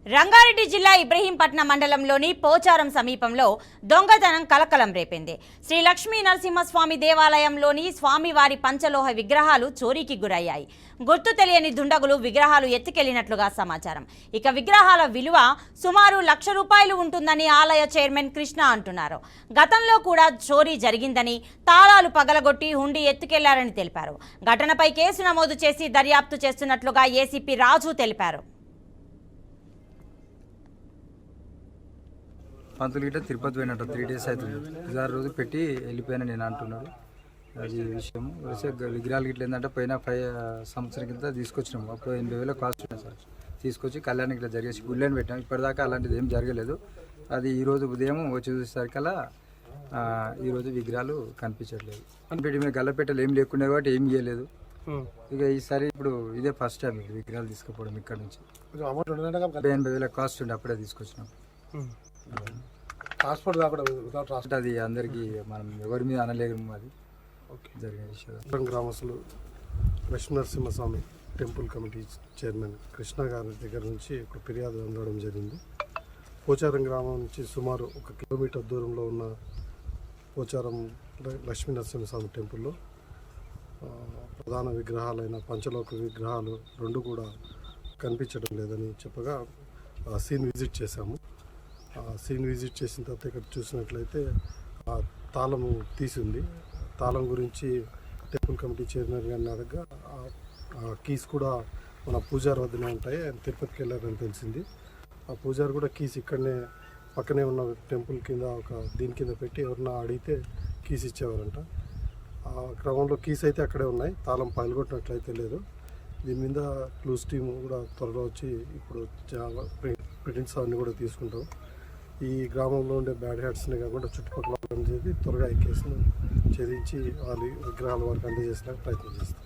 రంగారెడ్డి జిల్లా ఇబ్రహీంపట్నం మండలంలోని పోచారం సమీపంలో దొంగతనం కలకలం రేపింది. శ్రీ లక్ష్మీ నరసింహస్వామి దేవాలయంలోని స్వామివారి పంచలోహ విగ్రహాలు చోరీకి గురయ్యాయి. గుర్తు తెలియని దుండగులు విగ్రహాలు ఎత్తుకెళ్లినట్లుగా సమాచారం. ఇక విగ్రహాల విలువ సుమారు ₹1,00,000 ఉంటుందని ఆలయ చైర్మన్ కృష్ణ అంటున్నారు. గతంలో కూడా చోరీ జరిగిందని, తాళాలు పగలగొట్టి హుండీ ఎత్తుకెళ్లారని తెలిపారు. ఘటనపై కేసు నమోదు చేసి దర్యాప్తు చేస్తున్నట్లుగా ఏసీపీ రాజు తెలిపారు. పంతులు గిట్ట తిరుపతి పోయినట్టు 3 days అవుతుంది. 6 రోజులు పెట్టి వెళ్ళిపోయినా నేను అంటున్నాడు. అది విషయం విగ్రహాలు గిట్ల ఏంటంటే పోయిన 5 సంవత్సరం కింద తీసుకొచ్చినాము. అప్పుడు 80,000 కాస్ట్ ఉన్నాయి సార్. తీసుకొచ్చి కళ్యాణం ఇట్లా జరిగేసి గుళ్ళని పెట్టాం. ఇప్పటిదాకా అలాంటిది ఏం జరగలేదు. అది ఈరోజు ఉదయం వచ్చి చూసేసరికల్లా ఈరోజు విగ్రహాలు కనిపించట్లేదు. మీద గల్లపెట్టలు ఏం లేకుండా కాబట్టి ఏం చేయలేదు. ఇక ఈసారి ఇప్పుడు ఇదే ఫస్ట్ టైం విగ్రహాలు తీసుకుపోవడం ఇక్కడ నుంచి. 80,000 కాస్ట్ ఉండి అప్పుడే తీసుకొచ్చినాం. ట్రాన్స్పోర్ట్ కాకుండా అది అందరికీ మనం ఎవరి మీద అనలేము. అది జరిగిన విషయం. గ్రామస్తులు Lakshmi Narasimhaswamy temple committee chairman Krishna గారి దగ్గర నుంచి ఒక ఫిర్యాదు అందడం జరిగింది. పోచారం గ్రామం నుంచి సుమారు 1 కిలోమీటర్ దూరంలో ఉన్న పోచారం లక్ష్మీ నరసింహస్వామి టెంపుల్లో ప్రధాన విగ్రహాలైన పంచలోక విగ్రహాలు 2 కూడా కనిపించడం లేదని చెప్పగా సీన్ విజిట్ చేశాము. సీన్ విజిట్ చేసిన తర్వాత ఇక్కడ చూసినట్లయితే తాళం తీసింది. తాళం గురించి టెంపుల్ కమిటీ చైర్మన్ గారిని అడగగా కీస్ కూడా మన పూజారి వద్దనే ఉంటాయి, ఆయన తిరుపతికి వెళ్ళారని తెలిసింది. ఆ పూజారి కూడా కీస్ ఇక్కడనే పక్కనే ఉన్న టెంపుల్ కింద దీని కింద పెట్టి ఎవరన్నా అడిగితే కీస్ ఇచ్చేవారంట. ఆ క్రమంలో కీస్ అయితే అక్కడే ఉన్నాయి, తాళం పగలగొట్టినట్లయితే లేదు. దీని మీద క్లూస్ టీమ్ కూడా త్వరలో వచ్చి ఇప్పుడు చాలా ప్రింట్స్ అన్నీ కూడా తీసుకుంటాం. ఈ గ్రామంలో ఉండే బ్యాడ్ హ్యాట్స్ని కాకుండా చుట్టుపక్కల చెప్పి త్వరగా ఈ కేసును ఛేదించి వాళ్ళ విగ్రహాల వారికి అందజేసడానికి ప్రయత్నం చేస్తాం.